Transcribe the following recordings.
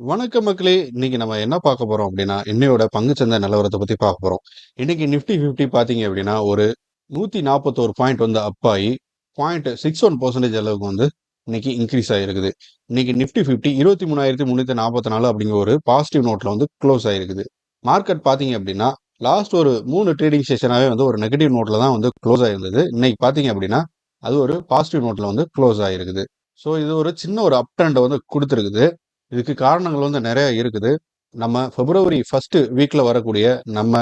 வணக்கம் மக்களே! இன்னைக்கு நம்ம என்ன பார்க்க போறோம் அப்டின்னா, இன்னையோட பங்குச்சந்தை நிலவரத்த பத்தி பார்க்க போறோம். இன்னைக்கு நிஃப்டி 50 பார்த்தீங்க அப்டின்னா, ஒரு 141 பாயிண்ட் வந்து அப் ஆயி 0.61% அளவுக்கு வந்து இன்னைக்கு இன்கிரீஸ் ஆயிருக்குது. இன்னைக்கு நிஃப்டி 50 23,344 அப்படிங்கிற ஒரு பாசிட்டிவ் நோட்ல வந்து குளோஸ் ஆயிருக்குது. மார்க்கெட் பார்த்தீங்க அப்டின்னா, லாஸ்ட் ஒரு 3 ட்ரேடிங் செஷனாவே வந்து ஒரு நெகட்டிவ் நோட்ல தான் வந்து குளோஸ் ஆயிருந்தது. இன்னைக்கு பார்த்தீங்க அப்டின்னா, அது ஒரு பாசிட்டிவ் நோட்ல வந்து குளோஸ் ஆயிருக்குது. ஸோ இது ஒரு சின்ன ஒரு அப் ட்ரெண்ட வந்து குடுத்திருக்குது. இதுக்கு காரணங்கள் வந்து நெறைய இருக்குது. நம்ம பிப்ரவரி 1 வீக்ல வரக்கூடிய நம்ம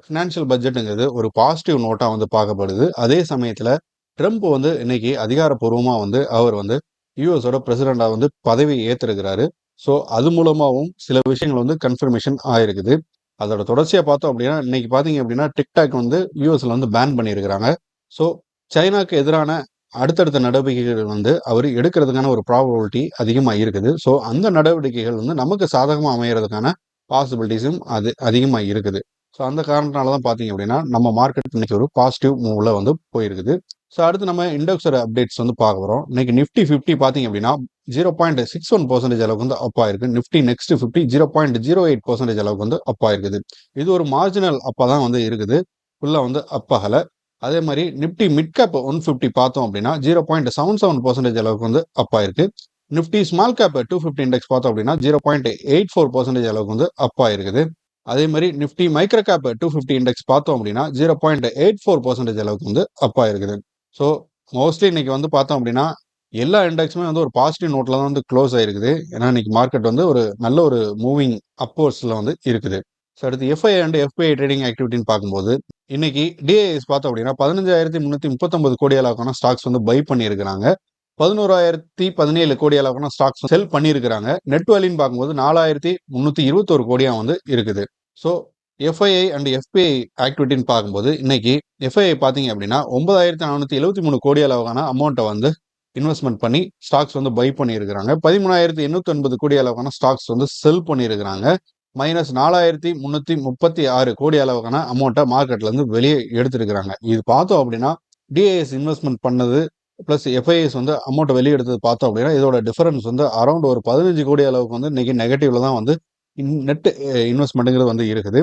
ஃபினான்ஷியல் பட்ஜெட்ங்கிறது ஒரு பாசிட்டிவ் நோட்டா வந்து பார்க்கப்படுது. அதே சமயத்துல ட்ரம்ப் வந்து இன்னைக்கு அதிகாரப்பூர்வமா வந்து அவர் வந்து யுஎஸோட பிரசிடென்ட்டா வந்து பதவி ஏத்திருக்கிறாரு. ஸோ அது மூலமாவும் சில விஷயங்கள் வந்து கன்ஃபர்மேஷன் ஆயிருக்குது. அதோட தொடர்ச்சியா பார்த்தோம் அப்படின்னா, இன்னைக்கு பார்த்தீங்க அப்படின்னா, டிக்டாக் வந்து யுஎஸ்ல வந்து பேன் பண்ணியிருக்கிறாங்க. ஸோ சைனாக்கு எதிரான அடுத்தடுத்த நடவடிக்கைகள் வந்து அவர் எடுக்கிறதுக்கான ஒரு ப்ராபபிலிட்டி அதிகமா இருக்குது. ஸோ அந்த நடவடிக்கைகள் வந்து நமக்கு சாதகமா அமையறதுக்கான பாசிபிலிட்டிஸும் அது அதிகமா இருக்குது. ஸோ அந்த காரணத்தினால தான் பார்த்தீங்க அப்படின்னா, நம்ம மார்க்கெட் இன்னைக்கு ஒரு பாசிட்டிவ் மூவ்ல வந்து போயிருக்குது. ஸோ அடுத்து நம்ம இண்டெக்ஸோட அப்டேட்ஸ் வந்து பார்க்க போறோம். இன்னைக்கு நிஃப்டி 50 பார்த்தீங்க அப்படின்னா 0.61% அளவுக்கு வந்து அப் ஆயிருக்கு. நிஃப்டி நெக்ஸ்ட் 50 0.08% அளவுக்கு வந்து அப் ஆயிருக்குது. இது ஒரு மார்ஜினல் அப்பா தான் வந்து இருக்குது. ஃபுல்லா வந்து அப் ஆகல. அதே மாதிரி நிப்டி மிட் கேப் 150 பார்த்தோம் அப்படின்னா 0.77% அளவுக்கு வந்து அப் ஆயிருக்கு. நிப்டி ஸ்மால் கேப் 250 இண்டெக்ஸ் பார்த்தோம் அப்படின்னா 0.84% அளவுக்கு வந்து அப் ஆயிருக்குது. அதே மாதிரி நிப்டி மைக்ரோ கேப் 250 இண்டெக்ஸ் பார்த்தோம் அப்படின்னா 0.84% அளவுக்கு வந்து அப் ஆயிருக்குது. ஸோ மோஸ்ட்லி இன்னைக்கு வந்து பார்த்தோம் அப்படின்னா எல்லா இண்டெக்ஸுமே வந்து ஒரு பாசிட்டிவ் நோட்ல தான் வந்து க்ளோஸ் ஆயிருக்குது. ஏன்னா இன்னைக்கு மார்க்கெட் வந்து ஒரு நல்ல ஒரு மூவிங் அப்வர்ட்ஸ்ல வந்து இருக்குது. ஸோ அடுத்து எஃப்ஐ அண்ட் எஃபிஐ ட்ரேடிங் ஆக்டிவிட்டின்னு பார்க்கும்போது இன்னைக்கு டிஐஎஸ் பார்த்தோம் அப்படின்னா 15,339 கோடி அளவுக்கான ஸ்டாக்ஸ் வந்து பை பண்ணியிருக்கிறாங்க. 11,017 கோடி அளவுக்கான ஸ்டாக்ஸ் செல் பண்ணியிருக்கிறாங்க. நெட் வேல்யூன்னு பார்க்கும்போது 4,321 கோடியா வந்து இருக்குது. ஸோ எஃப்ஐஐ அண்ட் எஃபிஐ ஆக்டிவிட்டின்னு பார்க்கும்போது இன்னைக்கு எஃப்ஐஐ பார்த்தீங்க அப்படின்னா 9,473 கோடி அளவுக்கான அமௌண்ட்டை வந்து இன்வெஸ்ட்மெண்ட் பண்ணி ஸ்டாக்ஸ் வந்து பை பண்ணியிருக்கிறாங்க. 13,880 கோடி அளவுக்கான ஸ்டாக்ஸ் வந்து செல் பண்ணியிருக்கிறாங்க. மைனஸ் 4,336 கோடி அளவுக்கான அமௌண்ட்டை மார்க்கெட்ல இருந்து வெளியே எடுத்திருக்கிறாங்க. இது பார்த்தோம் அப்படின்னா டிஐஎஸ் இன்வெஸ்ட்மெண்ட் பண்ணது பிளஸ் எஃப்ஐஎஸ் வந்து அமௌண்ட் வெளியே எடுத்தது பார்த்தோம் அப்படின்னா இதோட டிஃபரன்ஸ் வந்து அரௌண்ட் ஒரு 15 கோடி அளவுக்கு வந்து இன்னைக்கு நெகட்டிவ்ல தான் வந்து நெட் இன்வெஸ்ட்மெண்ட்டுங்கிறது வந்து இருக்குது.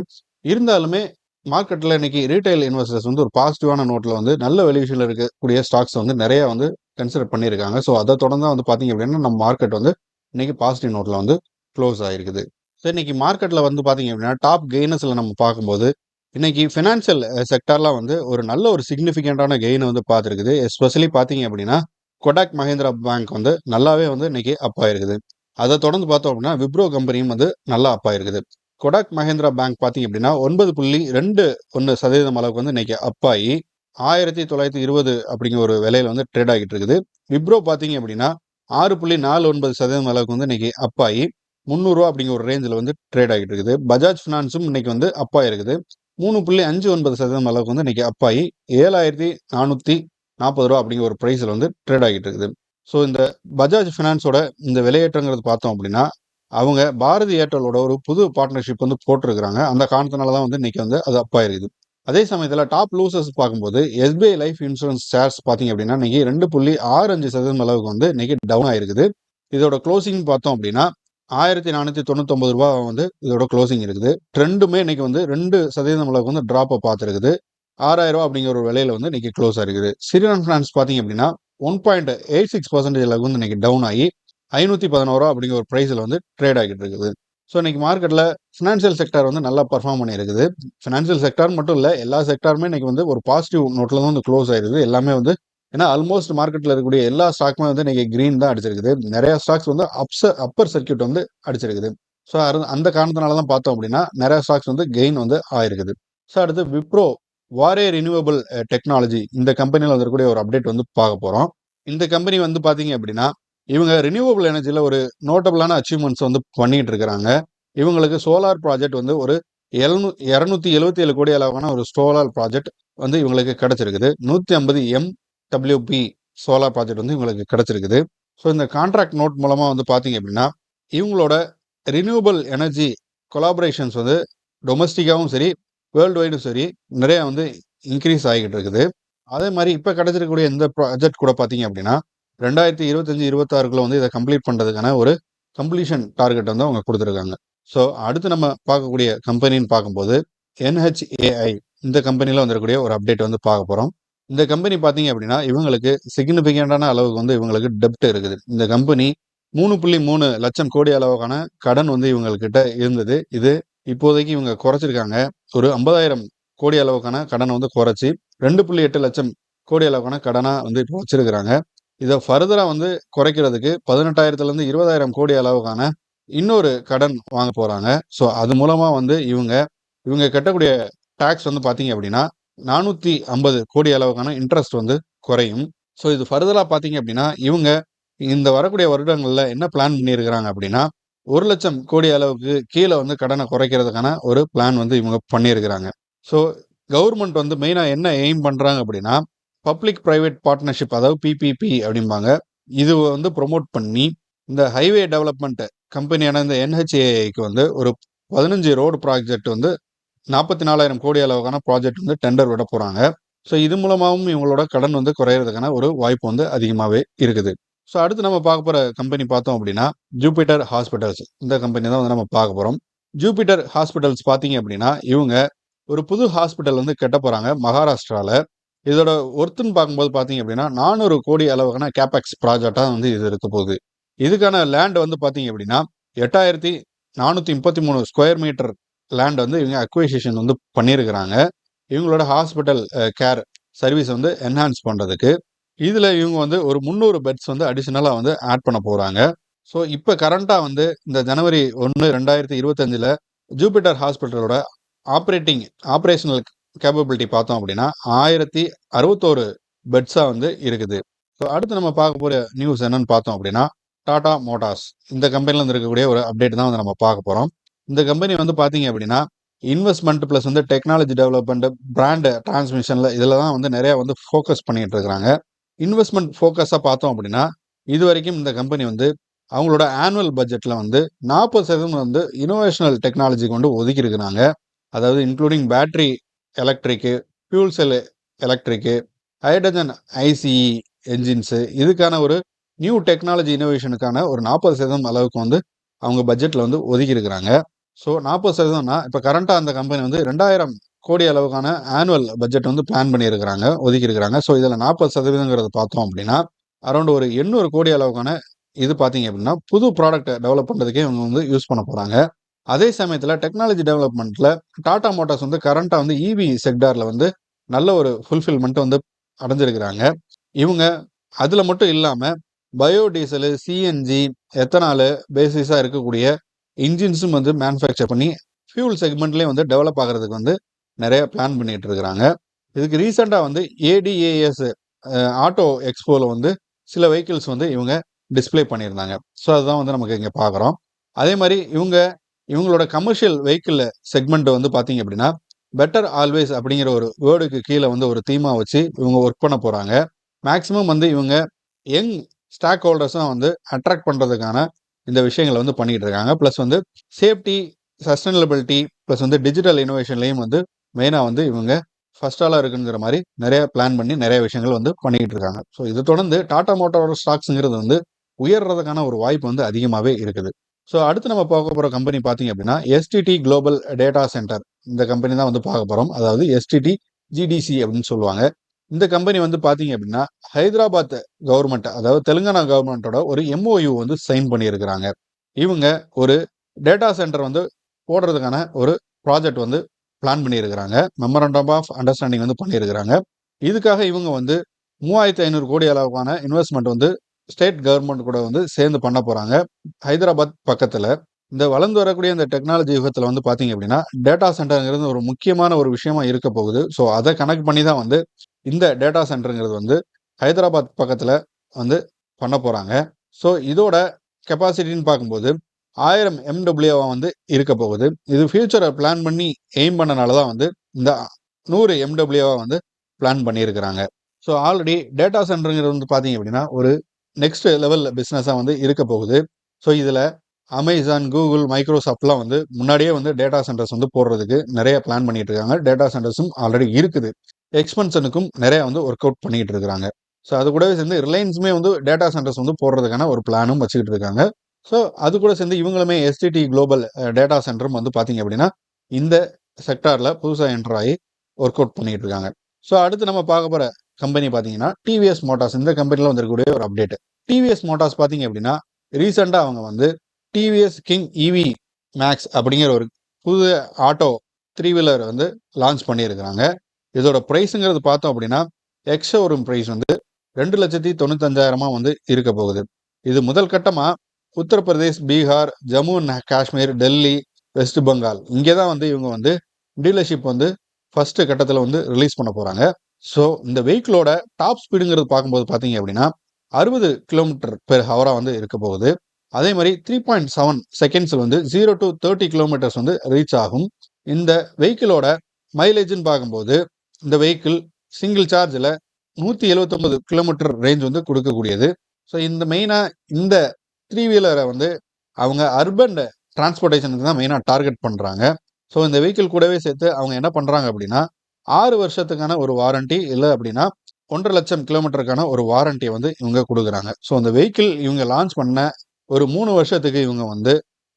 இருந்தாலுமே மார்க்கெட்ல இன்னைக்கு ரீட்டைல் இன்வெஸ்டர்ஸ் வந்து ஒரு பாசிட்டிவான நோட்ல வந்து நல்ல வேல்யூஷன்ல இருக்கக்கூடிய ஸ்டாக்ஸ் வந்து நிறைய வந்து கன்சிடர் பண்ணியிருக்காங்க. ஸோ அதை தொடர்ந்து வந்து பார்த்தீங்க அப்படின்னா நம்ம மார்க்கெட் வந்து இன்னைக்கு பாசிட்டிவ் நோட்ல வந்து க்ளோஸ் ஆயிருக்குது. ஸோ இன்னைக்கு மார்க்கெட்ல வந்து பார்த்தீங்க அப்படின்னா டாப் கெய்னர்ஸ்ல நம்ம பார்க்கும்போது இன்னைக்கு ஃபினான்ஷியல் செக்டார்லாம் வந்து ஒரு நல்ல ஒரு சிக்னிஃபிகண்டான கெயின் வந்து பார்த்துருக்குது. எஸ்பெஷலி பார்த்தீங்க அப்படின்னா கொடாக் மஹேந்திரா பேங்க் வந்து நல்லாவே வந்து இன்னைக்கு அப் ஆயிருக்குது. அதை தொடர்ந்து பார்த்தோம் அப்படின்னா விப்ரோ கம்பெனியும் வந்து நல்லா அப் ஆயிருக்குது. கொடாக் மஹேந்திரா பேங்க் பார்த்தீங்க அப்படின்னா 9.21% அளவுக்கு வந்து இன்னைக்கு அப் ஆகி 1920 அப்படிங்கிற ஒரு விலையில வந்து ட்ரேட் ஆகிட்டு இருக்குது. விப்ரோ பார்த்தீங்க அப்படின்னா 6.49% அளவுக்கு வந்து இன்னைக்கு அப் ஆகி 300 ரூபா அப்படிங்கிற ஒரு ரேஞ்சில் வந்து ட்ரேட் ஆகிட்டு இருக்குது. பஜாஜ் ஃபினான்ஸும் இன்னைக்கு வந்து அப் ஆயிருக்குது. 3.59% அளவுக்கு வந்து இன்னைக்கு அப் ஆகி 7,440 ரூபா அப்படிங்கிற ஒரு பிரைஸ்ல வந்து ட்ரேட் ஆகிட்டு இருக்குது. ஸோ இந்த பஜாஜ் ஃபினான்ஸோட இந்த விலையேற்றங்கிறது பார்த்தோம் அப்படின்னா அவங்க பாரதி ஏர்டெலோட ஒரு புது பார்ட்னர்ஷிப் வந்து போட்டிருக்கிறாங்க. அந்த காரணத்தினால தான் வந்து இன்னைக்கு வந்து அது அப் ஆயிருக்குது. அதே சமயத்தில் டாப் லூசர்ஸ் பார்க்கும்போது எஸ்பிஐ லைஃப் இன்சூரன்ஸ் ஷேர்ஸ் பார்த்தீங்க அப்படின்னா இன்னைக்கு 2.65% அளவுக்கு வந்து இன்னைக்கு டவுன் ஆயிருக்குது. இதோட க்ளோசிங் பார்த்தோம் அப்படின்னா 1,499 ரூபா வந்து இதோட க்ளோசிங் இருக்குது. ட்ரெண்டுமே இன்னைக்கு வந்து 2% அளவுக்கு வந்து ட்ராப்பை பார்த்துருக்குது. 6,000 ரூபா அப்படிங்கிற ஒரு விலையில வந்து இன்னைக்கு க்ளோஸ் ஆயிருக்குது. ஸ்ரீராம் ஃபினான்ஸ் பார்த்தீங்க அப்படின்னா 1.86% அளவுக்கு வந்து இன்னைக்கு டவுன் ஆகி 511 ரூபா அப்படிங்கிற ஒரு பிரைஸ்ல வந்து ட்ரேட் ஆகிட்டு இருக்குது. ஸோ இன்னைக்கு மார்க்கெட்ல ஃபினான்ஷியல் செக்டார் வந்து நல்லா பர்ஃபார்ம் பண்ணியிருக்குது. ஃபினான்ஷியல் செக்டார் மட்டும் இல்லை, எல்லா செக்டாருமே இன்னைக்கு வந்து ஒரு பாசிட்டிவ் நோட்ல தான் வந்து க்ளோஸ் ஆயிருக்குது. எல்லாமே வந்து ஏன்னா ஆல்மோஸ்ட் மார்க்கெட்ல இருக்கக்கூடிய எல்லா ஸ்டாக்குமே வந்து இன்னைக்கு கிரீன் தான் அடிச்சிருக்குது. நிறைய ஸ்டாக்ஸ் வந்து அப்பர் சர்க்கியூட் வந்து அடிச்சிருக்குது. ஸோ அந்த காரணத்தினால தான் பார்த்தோம் அப்படின்னா நிறைய ஸ்டாக்ஸ் வந்து கெயின் வந்து ஆயிருக்குது. ஸோ அடுத்து விப்ரோ வாரே ரினியூவபிள் டெக்னாலஜி இந்த கம்பெனியில் வந்துக்கூடிய ஒரு அப்டேட் வந்து பார்க்க போறோம். இந்த கம்பெனி வந்து பாத்தீங்க அப்படின்னா இவங்க ரினியூவபிள் எனர்ஜில ஒரு நோட்டபிளான அச்சீவ்மெண்ட்ஸ் வந்து பண்ணிட்டு இருக்கிறாங்க. இவங்களுக்கு சோலார் ப்ராஜெக்ட் வந்து ஒரு 277 கோடி அளவான ஒரு சோலார் ப்ராஜெக்ட் வந்து இவங்களுக்கு கிடைச்சிருக்குது. 150 MWP சோலார் ப்ராஜெக்ட் வந்து இவங்களுக்கு கிடைச்சிருக்குது. ஸோ இந்த கான்ட்ராக்ட் நோட் மூலமா வந்து பாத்தீங்க அப்படின்னா இவங்களோட ரினியூவபிள் எனர்ஜி கொலாபரேஷன்ஸ் வந்து டொமஸ்டிக்காவும் சரி வேர்ல்டு வைடும் சரி நிறைய வந்து இன்க்ரீஸ் ஆகிட்டு இருக்குது. அதே மாதிரி இப்ப கிடைச்சிருக்கக்கூடிய இந்த ப்ராஜெக்ட் கூட பாத்தீங்க அப்படின்னா 2025-26 வந்து இதை கம்ப்ளீட் பண்றதுக்கான ஒரு கம்ப்ளீஷன் டார்கெட் வந்து அவங்க குடுத்துருக்காங்க. ஸோ, அடுத்து நம்ம பார்க்கக்கூடிய கம்பெனின்னு பார்க்கும்போது, NHAI இந்த கம்பெனில வந்திருக்கக்கூடிய ஒரு அப்டேட் வந்து பார்க்க போறோம். இந்த கம்பெனி பார்த்தீங்க அப்படின்னா, இவங்களுக்கு சிக்னிஃபிகன்ட்டான அளவுக்கு வந்து இவங்களுக்கு டெப்ட் இருக்குது. இந்த கம்பெனி 3.3 லட்சம் கோடி அளவுக்கான கடன் வந்து இவங்ககிட்ட இருந்தது. இது இப்போதைக்கு இவங்க குறைச்சிருக்காங்க. ஒரு 50,000 கோடி அளவுக்கான கடன வந்து குறைச்சு 2.8 லட்சம் கோடி அளவுக்கான கடனா வந்து இப்போ வச்சிருக்கிறாங்க. இத ஃபர்தரா வந்து குறைக்கிறதுக்கு 18,000லேருந்து 20,000 கோடி அளவுக்கான இன்னொரு கடன் வாங்க போறாங்க. ஸோ, அது மூலமா வந்து இவங்க இவங்க கட்டக்கூடிய டாக்ஸ் வந்து பார்த்தீங்க அப்படின்னா, 450 கோடி அளவுக்கான இன்ட்ரெஸ்ட் வந்து குறையும். ஸோ, இது ஃபர்தரா பார்த்தீங்க அப்படின்னா, இவங்க இந்த வரக்கூடிய வருடங்கள்ல என்ன பிளான் பண்ணியிருக்கிறாங்க அப்படின்னா, 1,00,000 கோடி அளவுக்கு கீழ வந்து கடன குறைக்கிறதுக்கான ஒரு பிளான் வந்து இவங்க பண்ணியிருக்கிறாங்க. ஸோ, கவர்ன்மெண்ட் வந்து மெயினா என்ன எய்ம் பண்றாங்க அப்படின்னா, பப்ளிக் பிரைவேட் பார்ட்னர்ஷிப் அதாவது PPP அப்படிம்பாங்க. இது வந்து புரமோட் பண்ணி, இந்த ஹைவே டெவலப்மெண்ட் கம்பெனியான இந்த NHAIக்கு வந்து ஒரு 15 ரோடு ப்ராஜெக்ட் வந்து 44,000 கோடி அளவுக்கான ப்ராஜெக்ட் வந்து டெண்டர் விட போறாங்க. ஸோ, இது மூலமாவும் இவங்களோட கடன் வந்து குறையறதுக்கான ஒரு வாய்ப்பு வந்து அதிகமாவே இருக்குது. ஸோ, அடுத்து நம்ம பார்க்க போற கம்பெனி பார்த்தோம் அப்படின்னா, ஜூபிட்டர் ஹாஸ்பிட்டல்ஸ் இந்த கம்பெனி தான் வந்து நம்ம பார்க்க போறோம். ஜூபிட்டர் ஹாஸ்பிட்டல்ஸ் பார்த்தீங்க அப்படின்னா, இவங்க ஒரு புது ஹாஸ்பிட்டல் வந்து கட்டப் போறாங்க மகாராஷ்டிரால. இதோட ஒர்த்துன்னு பார்க்கும்போது பார்த்தீங்க அப்படின்னா, 400 கோடி அளவுக்கான கேப்பெக்ஸ் ப்ராஜெக்ட்டா வந்து இது இருக்க போகுது. இதுக்கான லேண்ட் வந்து பார்த்தீங்க அப்படின்னா, 8,433 ஸ்கொயர் மீட்டர் லேண்ட் வந்து இவங்க அக்வைசிஷன் வந்து பண்ணியிருக்கிறாங்க. இவங்களோட ஹாஸ்பிட்டல் கேர் சர்வீஸ் வந்து என்ஹான்ஸ் பண்றதுக்கு. இதுல இவங்க வந்து ஒரு 300 பெட்ஸ் வந்து அடிஷனலா வந்து ஆட் பண்ண போறாங்க. ஸோ, இப்ப கரண்ட்டா வந்து இந்த ஜனவரி 1, 2025ல ஜூபிட்டர் ஹாஸ்பிட்டலோட ஆப்பரேஷனல் கேப்பபிலிட்டி பார்த்தோம் அப்படின்னா, 1061 பெட்ஸா வந்து இருக்குது. ஸோ, அடுத்து நம்ம பார்க்க போற நியூஸ் என்னன்னு பார்த்தோம் அப்படின்னா, டாடா மோட்டார்ஸ் இந்த கம்பெனில இருந்து இருக்கக்கூடிய ஒரு அப்டேட் தான் வந்து நம்ம பார்க்க போறோம். இந்த கம்பெனி வந்து பார்த்தீங்க அப்படின்னா, இன்வெஸ்ட்மென்ட் பிளஸ் வந்து டெக்னாலஜி டெவலப்மென்ட், பிராண்ட் டிரான்ஸ்மிஷன்ல இதுல தான் வந்து நெறைய வந்து ஃபோக்கஸ் பண்ணிட்டு இருக்காங்க. இன்வெஸ்ட்மென்ட் ஃபோக்கஸா பார்த்தோம் அப்படின்னா, இதுவரைக்கும் இந்த கம்பெனி வந்து அவங்களோட ஆனுவல் பட்ஜெட்ல வந்து 40% வந்து இன்னோவேஷனல் டெக்னாலஜிக்கு வந்து ஒதுக்கி இருக்கிறாங்க. அதாவது including battery electric, fuel cell electric, hydrogen ICE engines இதுக்கான ஒரு நியூ டெக்னாலஜி இன்னோவேஷனுக்கான ஒரு 40% அளவுக்கு வந்து அவங்க பட்ஜெட்ல வந்து ஒதுக்கி இருக்கிறாங்க. ஸோ, 40%னா இப்ப கரண்ட்டா அந்த கம்பெனி வந்து 2,000 கோடி அளவுக்கான ஆனுவல் பட்ஜெட் வந்து பிளான் பண்ணியிருக்கிறாங்க, ஒதுக்கி இருக்கிறாங்க. ஸோ, இதுல 40%ங்கிறத பார்த்தோம் அப்படின்னா, அரவுண்ட் ஒரு 800 கோடி அளவுக்கான இது பார்த்தீங்க அப்படின்னா, புது ப்ராடக்ட் டெவலப் பண்றதுக்கே இவங்க வந்து யூஸ் பண்ண போறாங்க. அதே சமயத்துல டெக்னாலஜி டெவலப்மென்ட்ல டாடா மோட்டார்ஸ் வந்து கரண்ட்டா வந்து EV செக்டார்ல வந்து நல்ல ஒரு ஃபுல்ஃபில்மென்ட் வந்து அடைஞ்சிருக்கிறாங்க. இவங்க அதுல மட்டும் இல்லாம பயோடீசலு, சிஎன்ஜி, எத்தனாலு பேசிஸா இருக்கக்கூடிய இன்ஜின்ஸும் வந்து மேனுஃபேக்சர் பண்ணி ஃபியூல் செக்மெண்ட்லயும் வந்து டெவலப் ஆகுறதுக்கு வந்து நெறைய பிளான் பண்ணிட்டு இருக்கிறாங்க. இதுக்கு ரீசென்ட்டா வந்து ADAS ஆட்டோ எக்ஸ்போல வந்து சில வெஹிக்கிள்ஸ் வந்து இவங்க டிஸ்ப்ளே பண்ணியிருந்தாங்க. ஸோ, அதுதான் வந்து நமக்கு இங்க பார்க்குறோம். அதே மாரி இவங்களோட கமர்ஷியல் வெஹிக்கிள் செக்மெண்ட் வந்து பார்த்தீங்க அப்படின்னா, பெட்டர் ஆல்வேஸ் அப்படிங்கிற ஒரு வேர்டுக்கு கீழ வந்து ஒரு தீமா வச்சு இவங்க ஒர்க் பண்ண போறாங்க. மேக்ஸிமம் வந்து இவங்க யங் ஸ்டாக் ஹோல்டர்ஸும் வந்து அட்ராக்ட் பண்றதுக்கான இந்த விஷயங்கள வந்து பண்ணிட்டு இருக்காங்க. பிளஸ் வந்து சேஃப்டி, சஸ்டைனபிலிட்டி பிளஸ் வந்து டிஜிட்டல் இன்னோவேஷன்லயும் வந்து மெயினா வந்து இவங்க ஃபர்ஸ்ட் ஆளா இருக்குங்கிற மாரி நெறைய பிளான் பண்ணி நெறைய விஷயங்கள் வந்து பண்ணிக்கிட்டு இருக்காங்க. ஸோ, இத தொடர்ந்து டாடா மோட்டாரோட ஸ்டாக்ஸ்ங்கிறது வந்து உயர்றதுக்கான ஒரு வாய்ப்பு வந்து அதிகமாவே இருக்குது. ஸோ, அடுத்து நம்ம பார்க்க போற கம்பெனி பார்த்தீங்க அப்படின்னா, எஸ்டிடி குளோபல் டேட்டா சென்டர் இந்த கம்பெனி தான் வந்து பார்க்க போறோம். அதாவது எஸ்டிடி ஜிடிசி அப்படின்னு சொல்லுவாங்க. இந்த கம்பெனி வந்து பார்த்தீங்க அப்படின்னா, ஹைதராபாத் கவர்ன்மெண்ட் அதாவது தெலுங்கானா கவர்ன்மென்ட்டோட ஒரு MOU வந்து சைன் பண்ணியிருக்கிறாங்க. இவங்க ஒரு டேட்டா சென்டர் வந்து போடுறதுக்கான ஒரு ப்ராஜெக்ட் வந்து பிளான் பண்ணியிருக்கிறாங்க. மெமரண்டம் ஆஃப் அண்டர்ஸ்டாண்டிங் வந்து பண்ணியிருக்கிறாங்க. இதுக்காக இவங்க வந்து 3,500 கோடி அளவுக்கான இன்வெஸ்ட்மென்ட் வந்து ஸ்டேட் கவர்ன்மெண்ட் கூட வந்து சேர்ந்து பண்ண போறாங்க. ஹைதராபாத் பக்கத்துல. இந்த வளர்ந்து வரக்கூடிய இந்த டெக்னாலஜி யுகத்துல வந்து பார்த்தீங்க அப்படின்னா, டேட்டா சென்டர்ங்கிறது ஒரு முக்கியமான ஒரு விஷயமா இருக்க போகுது. ஸோ, அத கனெக்ட் பண்ணி தான் வந்து இந்த டேட்டா சென்டர்ங்கிறது வந்து ஹைதராபாத் பக்கத்துல வந்து பண்ண போறாங்க. ஸோ, இதோட கெப்பாசிட்டின்னு பார்க்கும்போது 1000 MWவா வந்து இருக்க போகுது. இது ஃபியூச்சர பிளான் பண்ணி எய்ம் பண்ணனால தான் வந்து இந்த 100 MWவா வந்து பிளான் பண்ணியிருக்கிறாங்க. ஸோ, ஆல்ரெடி டேட்டா சென்டர்ங்கிறது வந்து பார்த்தீங்க அப்படின்னா, ஒரு நெக்ஸ்ட் லெவல் பிசினஸா வந்து இருக்க போகுது. ஸோ, இதுல Amazon, Google, Microsoftலாம் வந்து முன்னாடியே வந்து டேட்டா சென்டர்ஸ் வந்து போடுறதுக்கு நெறைய பிளான் பண்ணிட்டு இருக்காங்க. டேட்டா சென்டர்ஸும் ஆல்ரெடி இருக்குது. எக்ஸ்பென்ஷனுக்கும் நெறைய வந்து ஒர்க் அவுட் பண்ணிட்டு இருக்கிறாங்க. ஸோ, அது கூடவே சேர்ந்து ரிலையன்ஸுமே வந்து டேட்டா சென்டர்ஸ் வந்து போடுறதுக்கான ஒரு பிளானும் வச்சுக்கிட்டு இருக்காங்க. ஸோ அது கூட சேர்ந்து இவங்களுமே எஸ்டிடி குளோபல் டேட்டா சென்டரும் வந்து பார்த்தீங்க அப்படின்னா இந்த செக்டாரில் புதுசாக என்டர் ஆகி ஒர்க் அவுட் பண்ணிட்டு இருக்காங்க. ஸோ அடுத்து நம்ம பார்க்க போகிற கம்பெனி பார்த்தீங்கன்னா டிவிஎஸ் மோட்டார்ஸ். இந்த கம்பெனியில் வந்திருக்கக்கூடிய ஒரு அப்டேட். டிவிஎஸ் மோட்டார்ஸ் பார்த்தீங்க அப்படின்னா ரீசெண்டாக அவங்க வந்து டிவிஎஸ் கிங் இவி மேக்ஸ் அப்படிங்கிற ஒரு புது ஆட்டோ த்ரீ வீலர் வந்து லான்ச் பண்ணியிருக்கிறாங்க. இதோட ப்ரைஸுங்கிறது பார்த்தோம் அப்படின்னா எக்ஸ்-ஷோரூம் ப்ரைஸ் வந்து 2,95,000 வந்து இருக்க போகுது. இது முதல் கட்டமாக உத்தரப்பிரதேஷ், பீகார், ஜம்மு அண்ட் காஷ்மீர், டெல்லி, வெஸ்ட் பெங்கால் இங்கே தான் வந்து இவங்க வந்து டீலர்ஷிப் வந்து ஃபர்ஸ்ட் கட்டத்தில் வந்து ரிலீஸ் பண்ண போகிறாங்க. ஸோ இந்த வெஹிக்கிளோட டாப் ஸ்பீடுங்கிறது பார்க்கும்போது பார்த்தீங்க அப்படின்னா 60 கிலோமீட்டர் பெர் ஹவராக வந்து இருக்க போகுது. அதே மாதிரி 3.7 செகண்ட்ஸில் வந்து 0 to 30 கிலோமீட்டர்ஸ் வந்து ரீச் ஆகும். இந்த வெஹிக்கிளோட மைலேஜ்னு பார்க்கும்போது இந்த வெஹிக்கிள் சிங்கிள் சார்ஜில் 179 கிலோமீட்டர் ரேஞ்ச் வந்து கொடுக்கக்கூடியது. ஸோ இந்த மெயினாக இந்த த்ரீ வீலரை வந்து அவங்க அர்பன் டிரான்ஸ்போர்ட்டேஷனுக்கு தான் மெயினாக டார்கெட் பண்ணுறாங்க. ஸோ இந்த வெஹிக்கிள் கூடவே சேர்த்து அவங்க என்ன பண்ணுறாங்க அப்படின்னா 6 வருஷத்துக்கான ஒரு வாரண்டி, இல்லை அப்படின்னா 1,50,000 லட்சம் கிலோமீட்டருக்கான ஒரு வாரண்டியை வந்து இவங்க கொடுக்குறாங்க. ஸோ அந்த வெஹிக்கிள் இவங்க லான்ச் பண்ண ஒரு 3 வருஷத்துக்கு இவங்க வந்து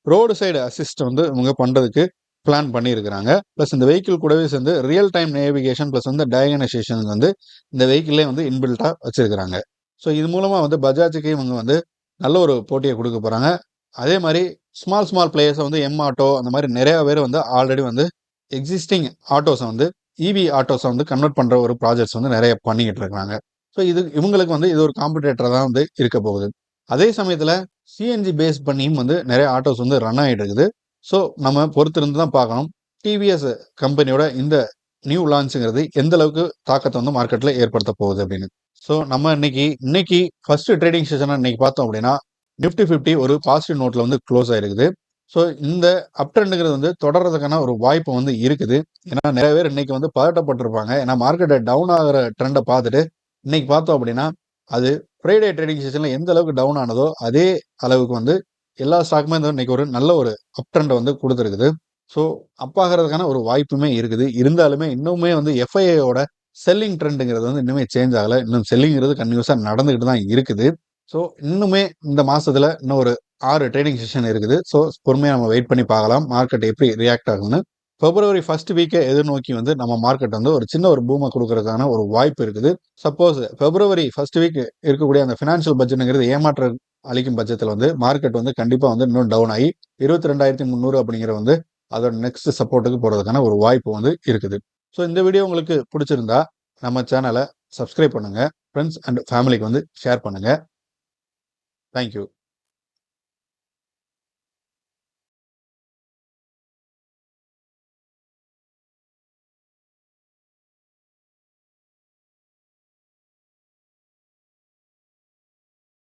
ரோடு சைடு அசிஸ்ட் வந்து இவங்க பண்ணுறதுக்கு பிளான் பண்ணியிருக்கிறாங்க. ப்ளஸ் இந்த வெஹிக்கிள் கூடவே சேர்ந்து ரியல் டைம் நேவிகேஷன் ப்ளஸ் வந்து டயகனைசேஷன் வந்து இந்த வெஹிக்கிளே வந்து இன்பில்ட்டாக வச்சிருக்கிறாங்க. ஸோ இது மூலமாக வந்து பஜாஜுக்கு இவங்க வந்து நல்ல ஒரு போட்டியை கொடுக்க போகிறாங்க. அதே மாதிரி ஸ்மால் பிளேயர்ஸை வந்து ஆட்டோ அந்த மாதிரி நிறையா பேர் வந்து ஆல்ரெடி வந்து எக்ஸிஸ்டிங் ஆட்டோஸை வந்து இவி ஆட்டோஸை வந்து கன்வெர்ட் பண்ணுற ஒரு ப்ராஜெக்ட்ஸ் வந்து நிறைய பண்ணிக்கிட்டு இருக்கிறாங்க. ஸோ இது இவங்களுக்கு வந்து இது ஒரு காம்படிட்டராக தான் வந்து இருக்க போகுது. அதே சமயத்தில் சிஎன்ஜி பேஸ் பண்ணியும் வந்து நிறைய ஆட்டோஸ் வந்து ரன் ஆகிட்டு இருக்குது. ஸோ நம்ம பொறுத்திருந்து தான் பார்க்கணும் டிவிஎஸ் கம்பெனியோட இந்த நியூ லான்ச்சுங்கிறது எந்த அளவுக்கு தாக்கத்தை வந்து மார்க்கெட்டில் ஏற்படுத்த போகுது அப்படின்னு. ஸோ நம்ம இன்னைக்கு ஃபர்ஸ்ட் ட்ரேடிங் செஷனை இன்னைக்கு பார்த்தோம் அப்படின்னா நிஃப்டி 50 ஒரு பாசிட்டிவ் நோட்டில் வந்து க்ளோஸ் ஆயிருக்குது. ஸோ இந்த அப் ட்ரெண்டுங்கிறது வந்து தொடர்றதுக்கான ஒரு வாய்ப்பு வந்து இருக்குது. ஏன்னா நிறைய பேர் இன்னைக்கு வந்து பதட்டப்பட்டிருப்பாங்க. ஏன்னா மார்க்கெட்டை டவுன் ஆகிற ட்ரெண்டை பார்த்துட்டு இன்னைக்கு பார்த்தோம் அப்படின்னா அது ஃப்ரைடே ட்ரேடிங் செஷனில் எந்த அளவுக்கு டவுன் ஆனதோ அதே அளவுக்கு வந்து எல்லா ஸ்டாக்குமே வந்து இன்னைக்கு ஒரு நல்ல ஒரு அப் ட்ரெண்டை வந்து கொடுத்துருக்குது. ஸோ அப்பாகிறதுக்கான ஒரு வாய்ப்புமே இருக்குது. இருந்தாலுமே இன்னுமே வந்து எஃப்ஐஐயோட செல்லிங் ட்ரெண்டுங்கிறது வந்து இன்னுமே சேஞ்ச் ஆகலை. இன்னும் செல்லிங்கிறது கன்யூஸாக நடந்துகிட்டு தான் இருக்குது. ஸோ இன்னுமே இந்த மாசத்துல இன்னும் ஒரு 6 ட்ரேடிங் செஷன் இருக்குது. ஸோ பொறுமையாக நம்ம வெயிட் பண்ணி பார்க்கலாம் மார்க்கெட் எப்படி ரியாக்ட் ஆகும்னு. பிப்ரவரி ஃபர்ஸ்ட் வீக்கை எதிர்நோக்கி வந்து நம்ம மார்க்கெட் வந்து ஒரு சின்ன ஒரு பூமை கொடுக்கறதுக்கான ஒரு வாய்ப்பு இருக்குது. சப்போஸ் பிப்ரவரி ஃபர்ஸ்ட் வீக் இருக்கக்கூடிய அந்த ஃபினான்ஷியல் பட்ஜெட்டுங்கிறது ஏமாற்றம் அளிக்கும் பட்சத்தில் வந்து மார்க்கெட் வந்து கண்டிப்பாக வந்து இன்னும் டவுன் ஆகி 22,300 அப்படிங்கிற வந்து அதோட நெக்ஸ்ட் சப்போர்ட்டுக்கு போகிறதுக்கான ஒரு வாய்ப்பு வந்து இருக்குது. ஸோ இந்த வீடியோ உங்களுக்கு பிடிச்சிருந்தா நம்ம சேனலை சப்ஸ்கிரைப் பண்ணுங்க, ஃப்ரெண்ட்ஸ் அண்ட் ஃபேமிலிக்கு வந்து ஷேர் பண்ணுங்க. தேங்க்யூ.